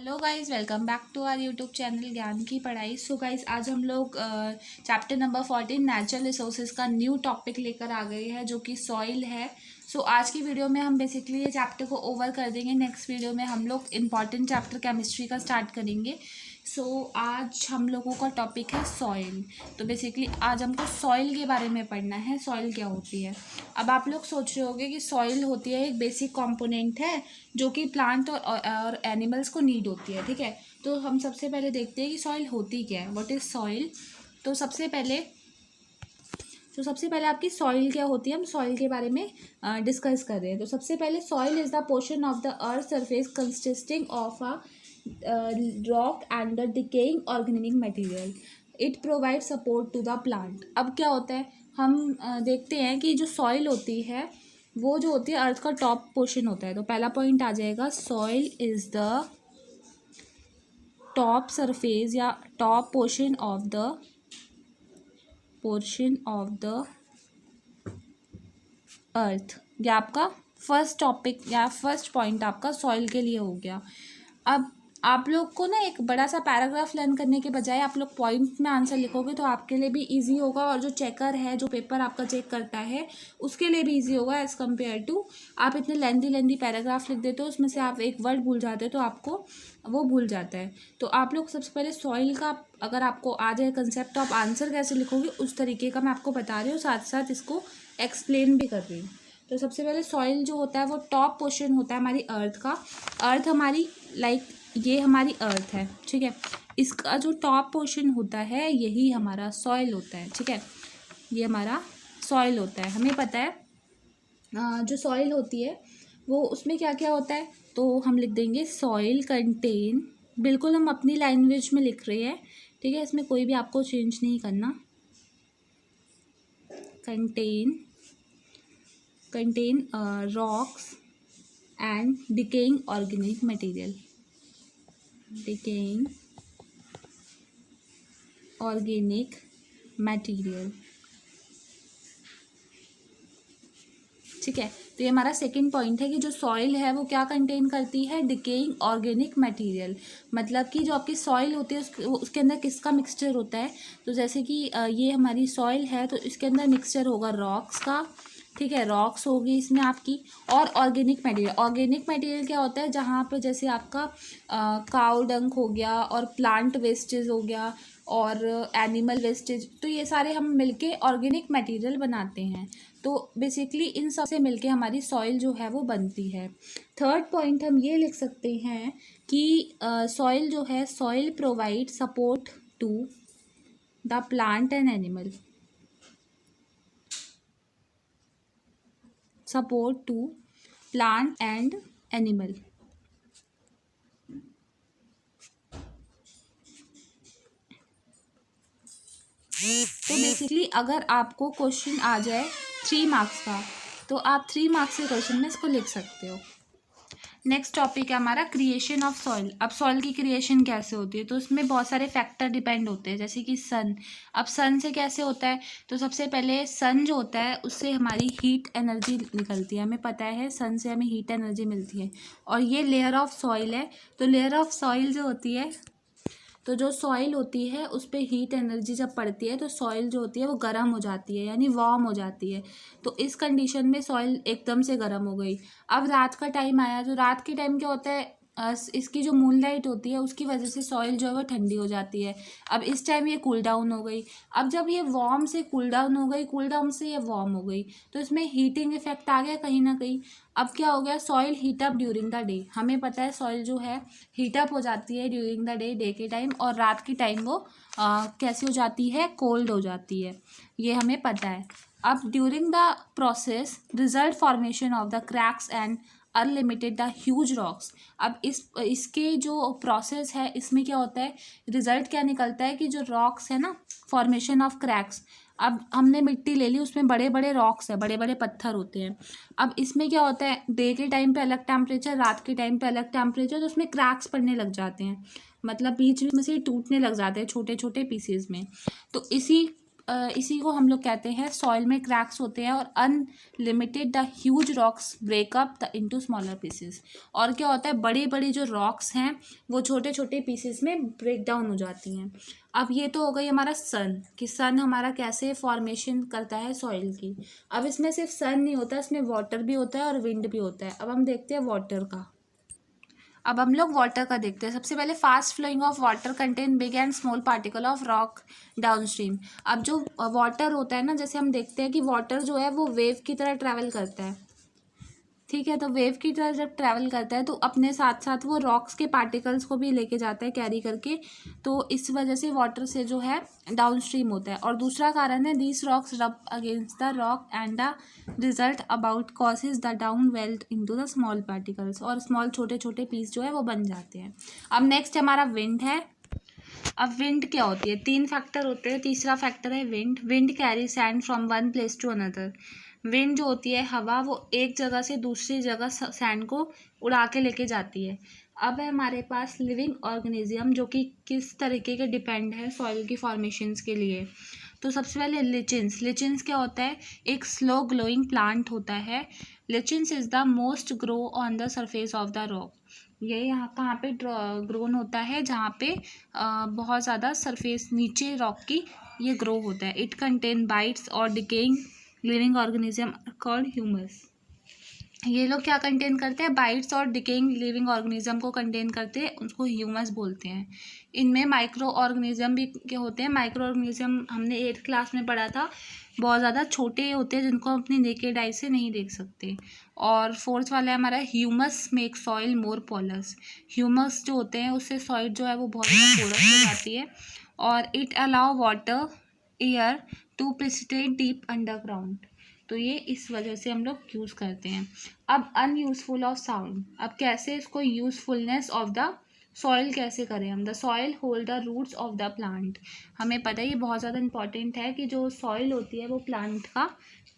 Hello guys, welcome back to our YouTube channel Gyan ki Padhai. So guys, आज हम लोग chapter number 14 natural resources का new topic लेकर आ गए हैं जो कि सॉइल है। सो आज की वीडियो में हम बेसिकली ये चैप्टर को ओवर कर देंगे। नेक्स्ट वीडियो में हम लोग इम्पॉर्टेंट चैप्टर केमिस्ट्री का स्टार्ट करेंगे। सो आज हम लोगों का टॉपिक है सॉइल। तो बेसिकली आज हमको सॉइल के बारे में पढ़ना है, सॉइल क्या होती है। अब आप लोग सोच रहे होंगे कि सॉइल होती है एक बेसिक कंपोनेंट है जो कि प्लांट और एनिमल्स को नीड होती है, ठीक है। तो हम सबसे पहले देखते हैं कि सॉइल होती क्या है, व्हाट इज़ सॉइल। तो सबसे पहले आपकी सॉइल क्या होती है, हम सॉइल के बारे में डिस्कस कर रहे हैं। तो सबसे पहले soil is the portion of the earth surface consisting of a rock and the decaying organic material. It provide support to the plant. अब क्या होता है, हम देखते हैं कि जो सॉइल होती है वो जो होती है अर्थ का टॉप पोर्शन होता है। तो पहला पॉइंट आ जाएगा, soil is the top surface या top portion of the earth. ये आपका फर्स्ट टॉपिक या फर्स्ट पॉइंट आपका सॉइल के लिए हो गया। अब आप लोग को ना एक बड़ा सा पैराग्राफ लर्न करने के बजाय आप लोग पॉइंट में आंसर लिखोगे तो आपके लिए भी इजी होगा, और जो चेकर है, जो पेपर आपका चेक करता है, उसके लिए भी इजी होगा एज़ कम्पेयर टू आप इतने लेंदी पैराग्राफ लिख देते हो, उसमें से आप एक वर्ड भूल जाते हो तो आपको वो भूल जाता है। तो आप लोग सबसे पहले सॉइल का अगर आपको आ जाए कंसेप्ट, तो आप आंसर कैसे लिखोगे उस तरीके का मैं आपको बता रही हूँ, साथ साथ इसको एक्सप्लेन भी कर रही हूँ। तो सबसे पहले सॉइल जो होता है वो टॉप पोर्शन होता है हमारी अर्थ का। अर्थ हमारी ये हमारी अर्थ है, ठीक है। इसका जो टॉप पोर्शन होता है यही हमारा सॉइल होता है, ठीक है। ये हमारा सॉइल होता है। हमें पता है जो सॉइल होती है वो उसमें क्या क्या होता है, तो हम लिख देंगे सॉइल कंटेन, बिल्कुल हम अपनी लैंग्वेज में लिख रहे हैं, ठीक है। इसमें कोई भी आपको चेंज नहीं करना। Contain rocks and decaying organic material. Decaying organic material, ठीक है। तो ये हमारा सेकंड पॉइंट है कि जो सॉइल है वो क्या कंटेन करती है, डिकेइंग ऑर्गेनिक मटेरियल। मतलब कि जो आपकी सॉइल होती है उसके अंदर किसका मिक्सचर होता है। तो जैसे कि ये हमारी सॉइल है तो इसके अंदर मिक्सचर होगा रॉक्स का, ठीक है। रॉक्स होगी इसमें आपकी, और ऑर्गेनिक मटेरियल। ऑर्गेनिक मटेरियल क्या होता है, जहाँ पे जैसे आपका काउ डंक हो गया और प्लांट वेस्टेज हो गया और एनिमल वेस्टेज, तो ये सारे हम मिलके ऑर्गेनिक मटेरियल बनाते हैं। तो बेसिकली इन सब से मिलके हमारी सॉइल जो है वो बनती है। थर्ड पॉइंट हम ये लिख सकते हैं कि सॉइल जो है, soil provide support to the plant and animal. Support to plant and animal. तो बेसिकली अगर आपको क्वेश्चन आ जाए 3 मार्क्स का, तो आप 3 मार्क्स के क्वेश्चन में इसको लिख सकते हो। नेक्स्ट टॉपिक है हमारा क्रिएशन ऑफ सॉइल। अब सॉइल की क्रिएशन कैसे होती है, तो उसमें बहुत सारे फैक्टर डिपेंड होते हैं, जैसे कि सन। अब सन से कैसे होता है, तो सबसे पहले सन जो होता है उससे हमारी हीट एनर्जी निकलती है। हमें पता है सन से हमें हीट एनर्जी मिलती है, और ये लेयर ऑफ सॉइल है। तो लेयर ऑफ सॉइल जो होती है, तो जो सॉइल होती है उस पर हीट एनर्जी जब पड़ती है तो सॉइल जो होती है वो गर्म हो जाती है, यानी वार्म हो जाती है। तो इस कंडीशन में सॉइल एकदम से गर्म हो गई। अब रात का टाइम आया, तो रात के टाइम क्या होता है, इसकी जो मूनलाइट होती है उसकी वजह से सॉइल जो है वो ठंडी हो जाती है। अब इस टाइम ये कूल डाउन हो गई। अब जब ये वार्म से कूल डाउन हो गई, कूल डाउन से ये वार्म हो गई, तो इसमें हीटिंग इफेक्ट आ गया कहीं ना कहीं। अब क्या हो गया, soil heat up during the day. हमें पता है सॉइल जो है हीट अप हो जाती है ड्यूरिंग द डे, डे के टाइम, और रात के टाइम वो कैसी हो जाती है, कोल्ड हो जाती है, ये हमें पता है। अब during the process result formation of the cracks and unlimited the huge rocks. अब इसके जो प्रोसेस है इसमें क्या होता है, रिजल्ट क्या निकलता है कि जो रॉक्स है ना, फॉर्मेशन ऑफ क्रैक्स। अब हमने मिट्टी ले ली, उसमें बड़े बड़े रॉक्स है, बड़े बड़े पत्थर होते हैं। अब इसमें क्या होता है, डे के टाइम पे अलग टेम्परेचर, रात के टाइम पे अलग टेम्परेचर, तो उसमें क्रैक्स पड़ने लग जाते हैं, मतलब बीच में से टूटने लग जाते हैं छोटे छोटे पीसेज में। तो इसी इसी को हम लोग कहते हैं सॉइल में क्रैक्स होते हैं और unlimited the huge rocks breakup the into smaller pieces. और क्या होता है, बड़ी बड़ी जो रॉक्स हैं वो छोटे छोटे पीसेस में ब्रेक डाउन हो जाती हैं। अब ये तो हो गई हमारा सन, कि सन हमारा कैसे फॉर्मेशन करता है सॉइल की। अब इसमें सिर्फ सन नहीं होता, इसमें वाटर भी होता है और विंड भी होता है। अब हम देखते हैं वाटर का। अब हम लोग वाटर का देखते हैं। सबसे पहले fast flowing of water contain big and small particle of rock downstream. अब जो वाटर होता है ना, जैसे हम देखते हैं कि वाटर जो है वो वेव की तरह ट्रैवल करता है, ठीक है। तो वेव की तरह जब ट्रैवल करता है तो अपने साथ साथ वो रॉक्स के पार्टिकल्स को भी लेके जाता है कैरी करके। तो इस वजह से वाटर से जो है डाउन स्ट्रीम होता है। और दूसरा कारण है दीज रॉक्स रब against the rock and the result about causes the down belt into the small particles, और स्मॉल छोटे छोटे पीस जो है वो बन जाते हैं। अब नेक्स्ट हमारा विंड है। अब विंड क्या होती है, 3 फैक्टर होते हैं। तीसरा फैक्टर है wind. Wind carry sand from one place to another. Wind जो होती है हवा, वो एक जगह से दूसरी जगह सैंड को उड़ा के लेके जाती है। अब है हमारे पास लिविंग ऑर्गेनिज्म, जो कि किस तरीके के डिपेंड है सॉइल की फॉर्मेशंस के लिए। तो सबसे पहले लिचिन्स। लिचिन्स क्या होता है, एक स्लो ग्लोइंग प्लांट होता है। Lichens is the most grow on the surface of the rock. ये यहाँ कहाँ पे ग्रोन होता है, जहाँ पे बहुत ज़्यादा सरफेस नीचे रॉक की ये ग्रो होता है। इट कंटेन बाइट्स और decaying living organism called humus. ये लोग क्या कंटेन करते हैं, बाइट्स और डिकेइंग लिविंग ऑर्गेनिज्म को कंटेन करते हैं, उसको ह्यूमस बोलते हैं। इनमें माइक्रो ऑर्गेनिज्म भी क्या होते हैं, माइक्रो ऑर्गेनिज्म हमने 8th क्लास में पढ़ा था, बहुत ज़्यादा छोटे होते हैं जिनको हम अपनी नेकेड आई से नहीं देख सकते। और फोर्थ वाला है हमारा ह्यूमस मेक सॉइल मोर पोरस। ह्यूमस जो होते हैं उससे सॉइल जो है वो बहुत ज़्यादा पोरस हो जाती है। और it allow water air to precipitate deep underground. तो ये इस वजह से हम लोग यूज़ करते हैं। अब अनयूज़फुल ऑफ साउंड। अब कैसे इसको यूज़फुलनेस ऑफ द सॉइल कैसे करें हम। The soil hold the roots of the plant. हमें पता है ये बहुत ज़्यादा इंपॉर्टेंट है कि जो सॉइल होती है वो प्लांट का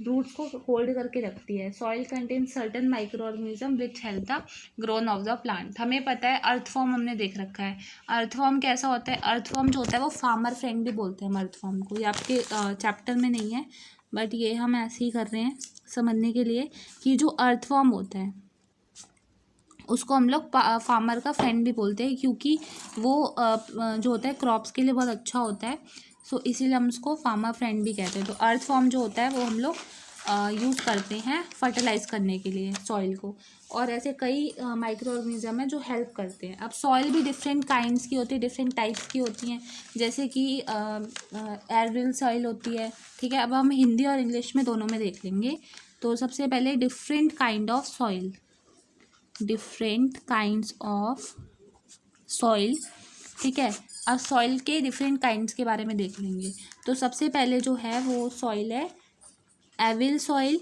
रूट्स को होल्ड करके रखती है। Soil contain certain micro organism which help the grown of the plant. हमें पता है अर्थफॉर्म हमने देख रखा है। अर्थफॉर्म कैसा होता है, अर्थफॉर्म जो होता है वो फार्मर फ्रेंड भी बोलते हैं हम अर्थफॉर्म को। ये आपके चैप्टर में नहीं है, बट ये हम ऐसे ही कर रहे हैं समझने के लिए कि जो अर्थवॉर्म होता है उसको हम लोग फार्मर का फ्रेंड भी बोलते हैं, क्योंकि वो जो होता है क्रॉप्स के लिए बहुत अच्छा होता है। सो इसीलिए हम उसको फार्मर फ्रेंड भी कहते हैं। तो अर्थवॉर्म जो होता है वो हम लोग यूज़ करते हैं फर्टिलाइज़ करने के लिए सॉइल को। और ऐसे कई माइक्रो ऑर्गेनिज्म हैं जो हेल्प करते हैं। अब सॉइल भी डिफरेंट काइंड्स की होती है, डिफरेंट टाइप्स की होती हैं। जैसे कि एल्यूवियल सॉइल होती है, ठीक है। अब हम हिंदी और इंग्लिश में दोनों में देख लेंगे। तो सबसे पहले different kind of soil, different kinds of soil, ठीक है। अब सॉइल के डिफरेंट काइंड्स के बारे में देख लेंगे। तो सबसे पहले जो है वो सॉइल है एविल सॉइल,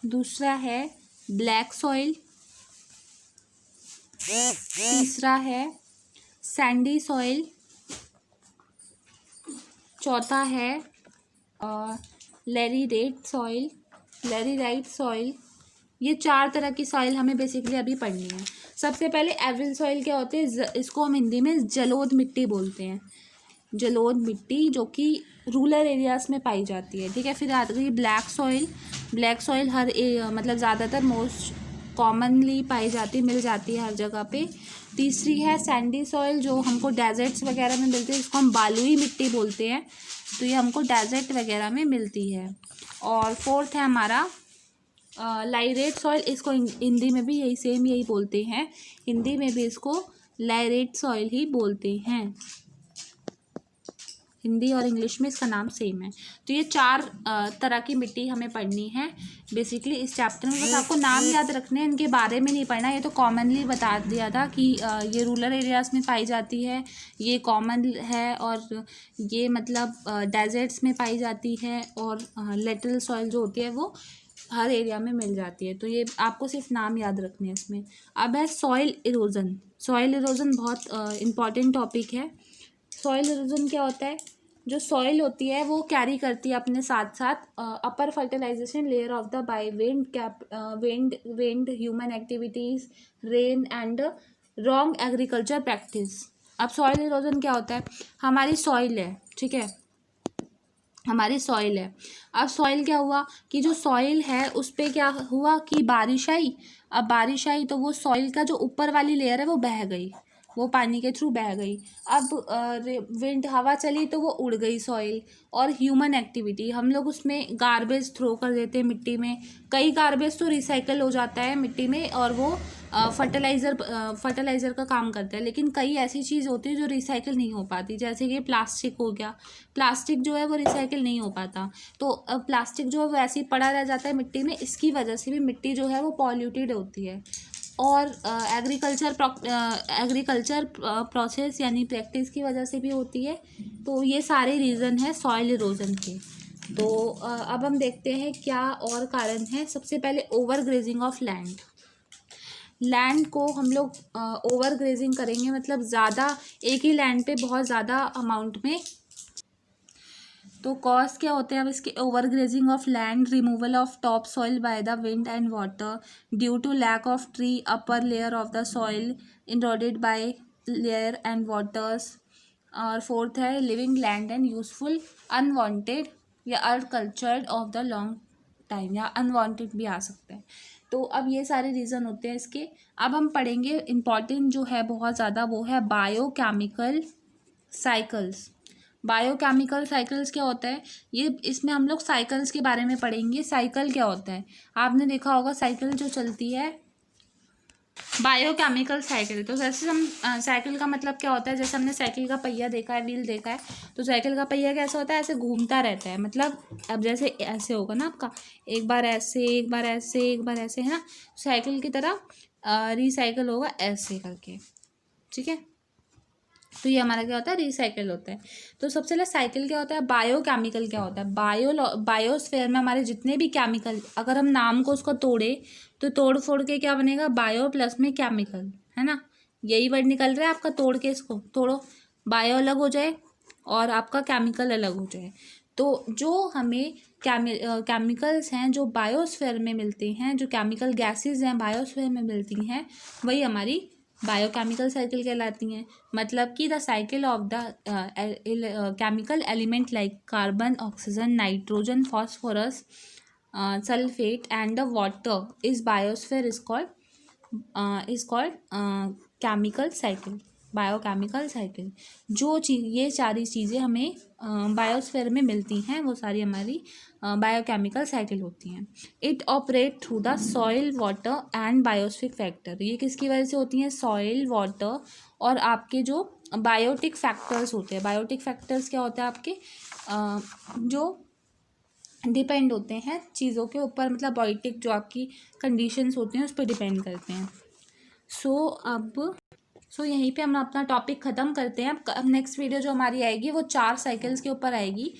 दूसरा है ब्लैक सॉइल, तीसरा है सैंडी सॉइल, चौथा है लैरीरेट सॉइल, लैरीराइट सॉइल। ये 4 तरह की सॉइल हमें बेसिकली अभी पढ़नी है। सबसे पहले एविल सॉइल क्या होते हैं, इसको हम हिंदी में जलोढ़ मिट्टी बोलते हैं। जलोढ़ मिट्टी जो कि रूरल एरियाज़ में पाई जाती है, ठीक है। फिर आ गई ब्लैक सॉइल। ब्लैक सॉइल मतलब ज़्यादातर मोस्ट कॉमनली पाई जाती, मिल जाती है हर जगह पे। तीसरी है सैंडी सॉइल, जो हमको डेजर्ट्स वगैरह में मिलती है, जिसको हम बालुई मिट्टी बोलते हैं। तो ये हमको डेजर्ट वगैरह में मिलती है। और फोर्थ है हमारा लाइरेट सॉइल। इसको हिंदी में भी यही बोलते हैं, हिंदी में भी इसको लाइरेट सॉइल ही बोलते हैं। हिंदी और इंग्लिश में इसका नाम सेम है। तो ये 4 तरह की मिट्टी हमें पढ़नी है बेसिकली इस चैप्टर में। बस आपको नाम याद रखने हैं, इनके बारे में नहीं पढ़ना। ये तो कॉमनली बता दिया था कि ये रूरल एरियाज़ में पाई जाती है, ये कॉमन है, और ये मतलब डेजर्ट्स में पाई जाती है, और लेटरल सॉइल जो होती है वो हर एरिया में मिल जाती है। तो ये आपको सिर्फ नाम याद रखने हैं इसमें। अब है सॉइल इरोजन। सॉइल इरोजन बहुत इम्पॉर्टेंट टॉपिक है। सॉइल इरोजन क्या होता है, जो सॉइल होती है वो कैरी करती है अपने साथ साथ upper fertilization layer of the by wind human activities rain and wrong agriculture practice. अब सॉइल इरोजन क्या होता है, हमारी सॉइल है, ठीक है, हमारी सॉइल है। अब सॉइल क्या हुआ कि जो सॉइल है उस पे क्या हुआ कि बारिश आई। अब बारिश आई तो वो सॉइल का जो ऊपर वाली लेयर है वो बह गई, वो पानी के थ्रू बह गई। अब विंड हवा चली तो वो उड़ गई सॉइल। और ह्यूमन एक्टिविटी, हम लोग उसमें गार्बेज थ्रो कर देते हैं मिट्टी में। कई गार्बेज तो रिसाइकल हो जाता है मिट्टी में और वो फर्टिलाइज़र का काम करता है, लेकिन कई ऐसी चीज़ होती है जो रिसाइकिल नहीं हो पाती, जैसे कि प्लास्टिक हो गया। प्लास्टिक जो है वो रिसाइकिल नहीं हो पाता, तो प्लास्टिक जो है वो ऐसे ही पड़ा रह जाता है मिट्टी में। इसकी वजह से भी मिट्टी जो है वो पॉल्यूटेड होती है। और एग्रीकल्चर प्रोसेस यानी प्रैक्टिस की वजह से भी होती है। तो ये सारे रीज़न है सॉइल इरोजन के। तो अब हम देखते हैं क्या और कारण है। सबसे पहले over grazing of land. Land को हम लोग ओवर ग्रेजिंग करेंगे, मतलब ज़्यादा एक ही लैंड पे बहुत ज़्यादा अमाउंट में। तो कॉज क्या होते हैं अब इसके, over grazing of land, removal of top soil by the wind and water due to lack of tree, upper layer of the soil eroded by layer and waters. और फोर्थ है living land and useful unwanted या uncultured of the long time, या unwanted भी आ सकते हैं। तो अब ये सारे रीज़न होते हैं इसके। अब हम पढ़ेंगे इम्पॉर्टेंट जो है बहुत ज़्यादा, वो है बायोकेमिकल साइकिल्स। बायोकेमिकल साइकिल्स क्या होता है, ये इसमें हम लोग साइकिल्स के बारे में पढ़ेंगे। साइकिल क्या होता है, आपने देखा होगा साइकिल जो चलती है, बायोकेमिकल साइकिल। तो जैसे हम साइकिल का मतलब क्या होता है, जैसे हमने साइकिल का पहिया देखा है, व्हील देखा है, तो साइकिल का पहिया कैसा होता है, ऐसे घूमता रहता है। मतलब अब जैसे ऐसे होगा ना आपका, एक बार ऐसे, एक बार ऐसे, एक बार ऐसे, है ना, साइकिल की तरह रिसाइकिल होगा ऐसे करके, ठीक है। तो ये हमारा क्या होता है, रिसाइकिल होता है। तो सबसे पहले साइकिल क्या होता है, बायोकेमिकल क्या होता है, बायोस्फेयर में हमारे जितने भी केमिकल, अगर हम नाम को उसको तोड़े तो तोड़ फोड़ के क्या बनेगा, बायो प्लस में केमिकल, है ना, यही वर्ड निकल रहा है आपका। तोड़ के इसको तोड़ो, बायो अलग हो जाए और आपका केमिकल अलग हो जाए। तो जो हमें केमिकल्स हैं जो बायोस्फेयर में मिलते हैं, जो केमिकल गैसेज हैं बायोस्फेयर में मिलती हैं, वही हमारी बायोकेमिकल साइकिल कहलाती हैं। मतलब कि the cycle of the chemical element like carbon, oxygen, nitrogen, phosphorus, sulphate and the water is biosphere is called chemical cycle, biochemical cycle. जो चीज़, ये सारी चीज़ें हमें बायोस्फेयर में मिलती हैं वो सारी हमारी बायोकेमिकल साइकिल होती हैं। It operate through the soil, water and biospheric factor. ये किसकी वजह से होती हैं, सॉइल, वाटर और आपके जो बायोटिक फैक्टर्स होते हैं। बायोटिक फैक्टर्स क्या होते हैं आपके, जो डिपेंड होते हैं चीज़ों के ऊपर, मतलब बायोटिक जो आपकी कंडीशंस होती हैं उस पर डिपेंड करते हैं। सो यहीं पे हम अपना टॉपिक ख़त्म करते हैं। अब नेक्स्ट वीडियो जो हमारी आएगी वो 4 साइकिल्स के ऊपर आएगी।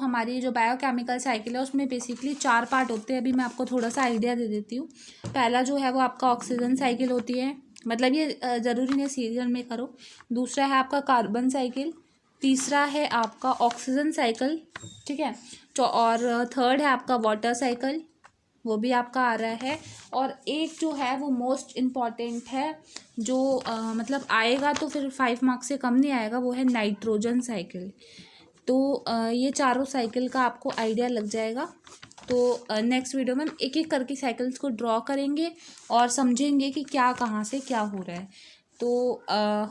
हमारी जो बायोकेमिकल साइकिल है उसमें बेसिकली 4 पार्ट होते हैं। अभी मैं आपको थोड़ा सा आइडिया दे देती हूँ। पहला जो है वो आपका ऑक्सीजन साइकिल होती है, मतलब ये ज़रूरी नहीं सीरियल में करो। दूसरा है आपका कार्बन साइकिल, तीसरा है आपका ऑक्सीजन साइकिल, ठीक है। तो और थर्ड है आपका वाटर साइकिल, वो भी आपका आ रहा है। और एक जो है वो मोस्ट इम्पॉर्टेंट है, जो मतलब आएगा तो फिर 5 मार्क्स से कम नहीं आएगा, वो है नाइट्रोजन साइकिल। तो ये चारों साइकिल का आपको आइडिया लग जाएगा। तो नेक्स्ट वीडियो में हम एक एक करके साइकिल्स को ड्रॉ करेंगे और समझेंगे कि क्या कहाँ से क्या हो रहा है। तो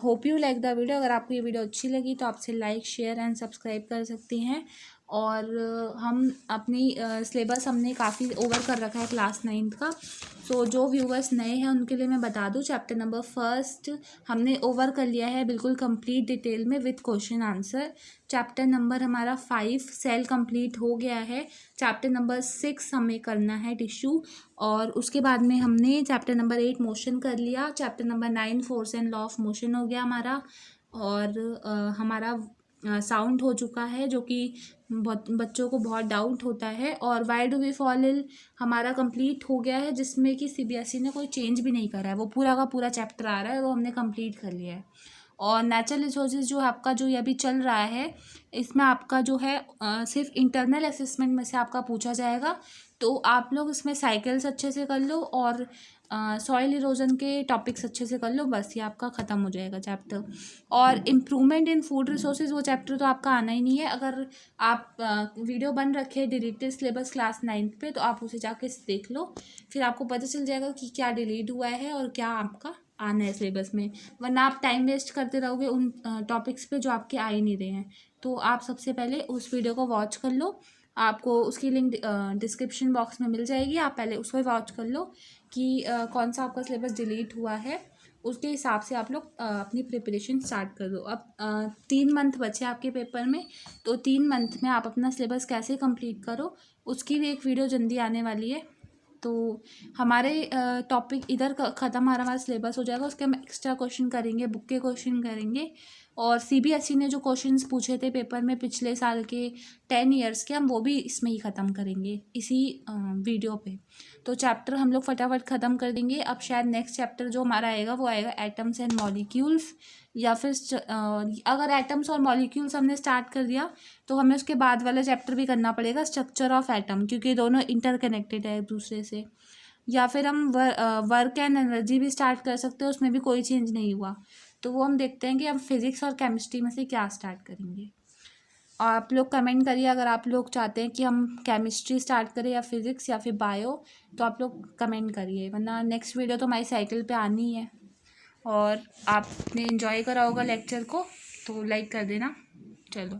hope you like the video. अगर आपको ये वीडियो अच्छी लगी तो आपसे लाइक, शेयर एंड सब्सक्राइब कर सकती हैं। और हम अपनी सिलेबस हमने काफ़ी ओवर कर रखा है क्लास 9th का। सो जो व्यूवर्स नए हैं उनके लिए मैं बता दूं, चैप्टर नंबर 1 हमने ओवर कर लिया है बिल्कुल कंप्लीट डिटेल में with question answer. Chapter number हमारा 5 सेल कंप्लीट हो गया है। चैप्टर नंबर 6 हमें करना है टिश्यू, और उसके बाद में हमने चैप्टर नंबर 8 मोशन कर लिया। Chapter number 9 force and law of motion हो गया हमारा। और हमारा साउंड हो चुका है, जो कि बहुत बच्चों को बहुत डाउट होता है। और why do we fall ill हमारा कंप्लीट हो गया है, जिसमें कि सीबीएसई ने कोई चेंज भी नहीं करा है, वो पूरा का पूरा चैप्टर आ रहा है, वो हमने कंप्लीट कर लिया है। और नेचुरल रिसोर्सेज जो आपका जो ये अभी चल रहा है, इसमें आपका जो है सिर्फ इंटरनल असेसमेंट में से आपका पूछा जाएगा। तो आप लोग इसमें साइकिल्स अच्छे से कर लो और सॉइल इरोजन के टॉपिक्स अच्छे से कर लो, बस ये आपका ख़त्म हो जाएगा चैप्टर। और इम्प्रूवमेंट इन फूड रिसोर्सेज, वो चैप्टर तो आपका आना ही नहीं है। अगर आप वीडियो बन रखे डिलीटेड सिलेबस क्लास 9th पे, तो आप उसे जाके देख लो, फिर आपको पता चल जाएगा कि क्या डिलीट हुआ है और क्या आपका आना है सिलेबस में। वरना आप टाइम वेस्ट करते रहोगे उन टॉपिक्स पे जो आपके आ ही नहीं रहे हैं। तो आप सबसे पहले उस वीडियो को वॉच कर लो, आपको उसकी लिंक डिस्क्रिप्शन बॉक्स में मिल जाएगी, आप पहले उसको वॉच कर लो कि कौन सा आपका सिलेबस डिलीट हुआ है। उसके हिसाब से आप लोग अपनी प्रिपरेशन स्टार्ट कर दो। अब 3 मंथ बचे आपके पेपर में, तो 3 मंथ में आप अपना सिलेबस कैसे कंप्लीट करो उसकी भी एक वीडियो जल्दी आने वाली है। तो हमारे टॉपिक इधर ख़त्म, हमारा सिलेबस हो जाएगा, उसके हम एक्स्ट्रा क्वेश्चन करेंगे, बुक के क्वेश्चन करेंगे। और सीबीएसई ने जो क्वेश्चंस पूछे थे पेपर में पिछले साल के 10 ईयर्स के, हम वो भी इसमें ही ख़त्म करेंगे इसी वीडियो पे। तो चैप्टर हम लोग फटाफट ख़त्म कर देंगे। अब शायद नेक्स्ट चैप्टर जो हमारा आएगा वो आएगा एटम्स एंड मॉलिक्यूल्स, या फिर अगर एटम्स और मॉलिक्यूल्स हमने स्टार्ट कर दिया तो हमें उसके बाद वाला चैप्टर भी करना पड़ेगा, स्ट्रक्चर ऑफ एटम, क्योंकि दोनों इंटरकनेक्टेड है एक दूसरे से। या फिर हम वर्क एंड एनर्जी भी स्टार्ट कर सकते हैं, उसमें भी कोई चेंज नहीं हुआ। तो वो हम देखते हैं कि हम फिज़िक्स और केमिस्ट्री में से क्या स्टार्ट करेंगे। और आप लोग कमेंट करिए अगर आप लोग चाहते हैं कि हम केमिस्ट्री स्टार्ट करें या फिज़िक्स या फिर बायो, तो आप लोग कमेंट करिए। वरना नेक्स्ट वीडियो तो हमारी साइकिल पे आनी है। और आपने एंजॉय करा होगा लेक्चर को, तो लाइक कर देना। चलो।